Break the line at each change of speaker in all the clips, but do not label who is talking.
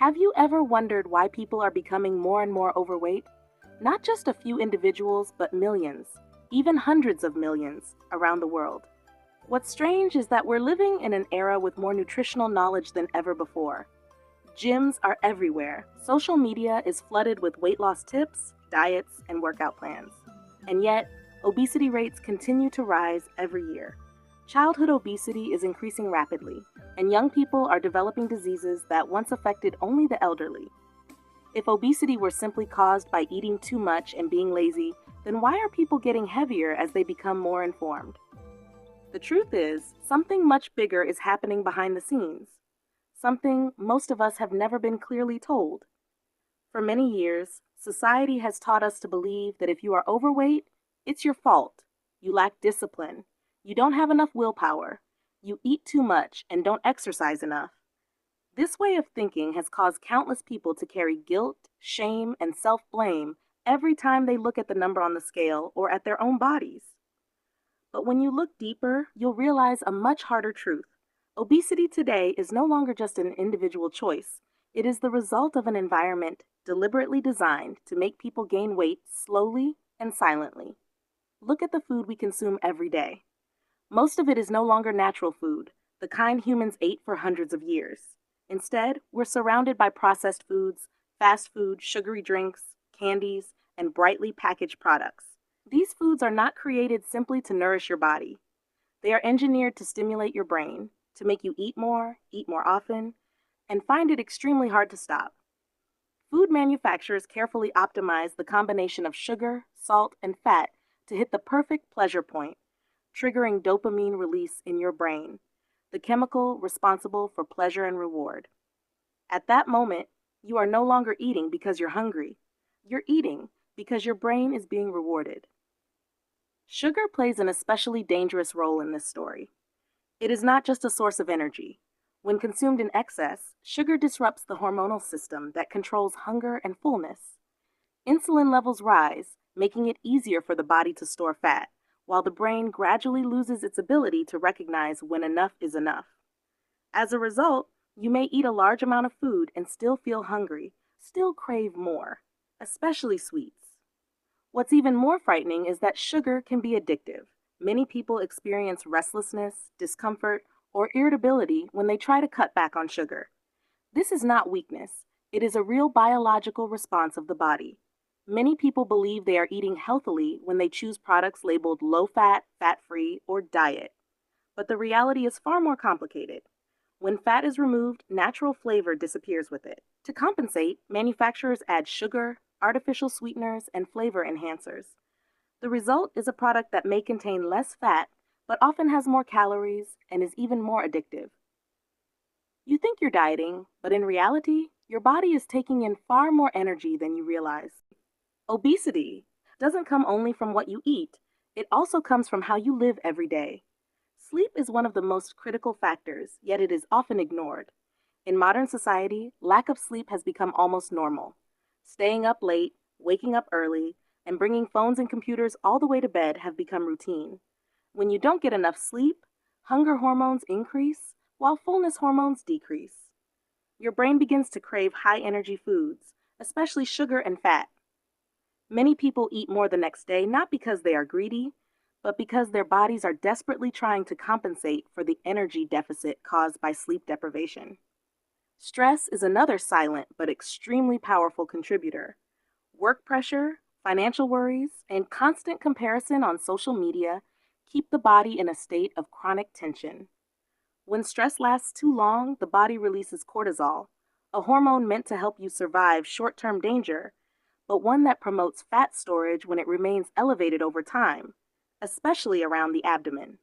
Have you ever wondered why people are becoming more and more overweight? Not just a few individuals, but millions, even hundreds of millions, around the world. What's strange is that we're living in an era with more nutritional knowledge than ever before. Gyms are everywhere. Social media is flooded with weight loss tips, diets, and workout plans. And yet, obesity rates continue to rise every year. Childhood obesity is increasing rapidly, and young people are developing diseases that once affected only the elderly. If obesity were simply caused by eating too much and being lazy, then why are people getting heavier as they become more informed? The truth is, something much bigger is happening behind the scenes. Something most of us have never been clearly told. For many years, society has taught us to believe that if you are overweight, it's your fault. You lack discipline. You don't have enough willpower. You eat too much and don't exercise enough. This way of thinking has caused countless people to carry guilt, shame, and self-blame every time they look at the number on the scale or at their own bodies. But when you look deeper, you'll realize a much harder truth. Obesity today is no longer just an individual choice. It is the result of an environment deliberately designed to make people gain weight slowly and silently. Look at the food we consume every day. Most of it is no longer natural food, the kind humans ate for hundreds of years. Instead, we're surrounded by processed foods, fast food, sugary drinks, candies, and brightly packaged products. These foods are not created simply to nourish your body. They are engineered to stimulate your brain, to make you eat more often, and find it extremely hard to stop. Food manufacturers carefully optimize the combination of sugar, salt, and fat to hit the perfect pleasure point, triggering dopamine release in your brain, the chemical responsible for pleasure and reward. At that moment, you are no longer eating because you're hungry. You're eating because your brain is being rewarded. Sugar plays an especially dangerous role in this story. It is not just a source of energy. When consumed in excess, sugar disrupts the hormonal system that controls hunger and fullness. Insulin levels rise, making it easier for the body to store fat, while the brain gradually loses its ability to recognize when enough is enough. As a result, you may eat a large amount of food and still feel hungry, still crave more, especially sweets. What's even more frightening is that sugar can be addictive. Many people experience restlessness, discomfort, or irritability when they try to cut back on sugar. This is not weakness. It is a real biological response of the body. Many people believe they are eating healthily when they choose products labeled low-fat, fat-free, or diet. But the reality is far more complicated. When fat is removed, natural flavor disappears with it. To compensate, manufacturers add sugar, artificial sweeteners, and flavor enhancers. The result is a product that may contain less fat, but often has more calories and is even more addictive. You think you're dieting, but in reality, your body is taking in far more energy than you realize. Obesity doesn't come only from what you eat, it also comes from how you live every day. Sleep is one of the most critical factors, yet it is often ignored. In modern society, lack of sleep has become almost normal. Staying up late, waking up early, and bringing phones and computers all the way to bed have become routine. When you don't get enough sleep, hunger hormones increase, while fullness hormones decrease. Your brain begins to crave high-energy foods, especially sugar and fat. Many people eat more the next day not because they are greedy, but because their bodies are desperately trying to compensate for the energy deficit caused by sleep deprivation. Stress is another silent but extremely powerful contributor. Work pressure, financial worries, and constant comparison on social media keep the body in a state of chronic tension. When stress lasts too long, the body releases cortisol, a hormone meant to help you survive short-term danger, but one that promotes fat storage when it remains elevated over time, especially around the abdomen.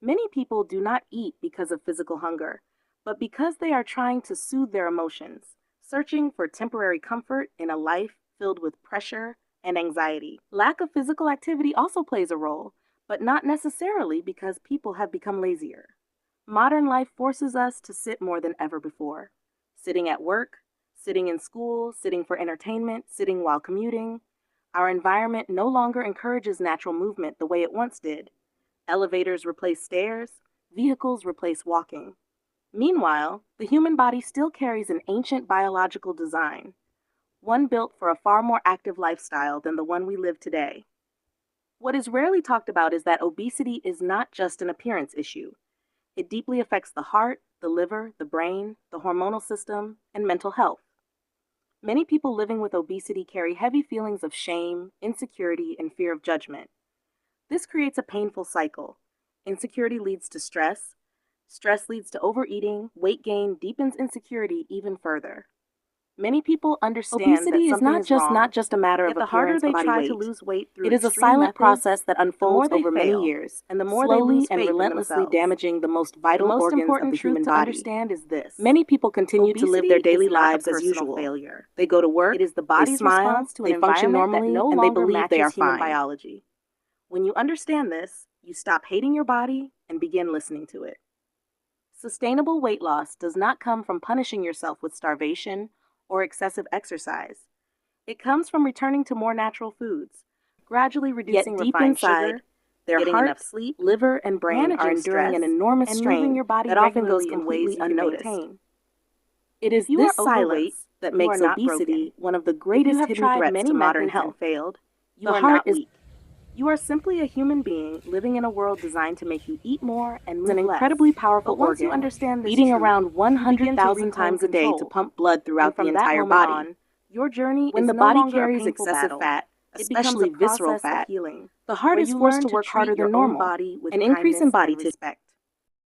Many people do not eat because of physical hunger, but because they are trying to soothe their emotions, searching for temporary comfort in a life filled with pressure and anxiety. Lack of physical activity also plays a role, but not necessarily because people have become lazier. Modern life forces us to sit more than ever before. Sitting at work, sitting in school, sitting for entertainment, sitting while commuting. Our environment no longer encourages natural movement the way it once did. Elevators replace stairs, vehicles replace walking. Meanwhile, the human body still carries an ancient biological design, one built for a far more active lifestyle than the one we live today. What is rarely talked about is that obesity is not just an appearance issue. It deeply affects the heart, the liver, the brain, the hormonal system, and mental health. Many people living with obesity carry heavy feelings of shame, insecurity, and fear of judgment. This creates a painful cycle. Insecurity leads to stress. Stress leads to overeating. Weight gain deepens insecurity even further. Many people understand
Obesity
that
is not
just a matter of
the harder
appearance
they
or body
try
weight.
to lose weight through
It is a
extreme
silent
methods,
process that
the more
unfolds
they
over many
fail,
years,
and the more they
slowly
lose
and
faith in
relentlessly
themselves.
damaging the most
The
vital
most
organs of
important
the
truth
human
to
body.
understand is this:
Many people continue to live their
obesity
daily
is not a
lives as
personal
usual.
failure.
They go to work,
It is the
they
body's
smile,
response to an
they function
environment that
normally,
no
and they
longer
believe they are
matches human
fine.
biology.
When you understand this, you stop hating your body and begin listening to it. Sustainable weight loss does not come from punishing yourself with starvation or excessive exercise. It comes from returning to more natural foods, gradually reducing
Yet deep
refined
inside,
sugar, their
getting
heart,
enough sleep,
liver, and brain
managing
are enduring
stress,
an enormous
and
strain
moving your body
that often goes
regularly in ways
completely
you can
unnoticed.
maintain.
It is
If you
this
are overweight,
silence that
you
makes
are not
obesity
broken.
one of the
If you
greatest
have
hidden
tried
threats
many
to modern
methods and
health.
failed, you
The
are
heart
not
is
weak. You are simply a human being living in a world designed to make you eat more and move
an
less.
incredibly powerful
But once you
organ,
understand this
beating
truth,
around
you begin to
100,000
reclaim
times a day to
control.
pump blood throughout
And
the
from that
entire
moment
body.
on, your journey
When
is
the
no
body
longer a
carries
painful
excessive
battle.
fat,
It becomes
especially
a
visceral
process of
fat,
healing,
the heart
where
is
you
forced
learn
to
to
work
treat
harder
your
than
own
normal.
body with
An increase in
kindness
body
and
tissue
respect.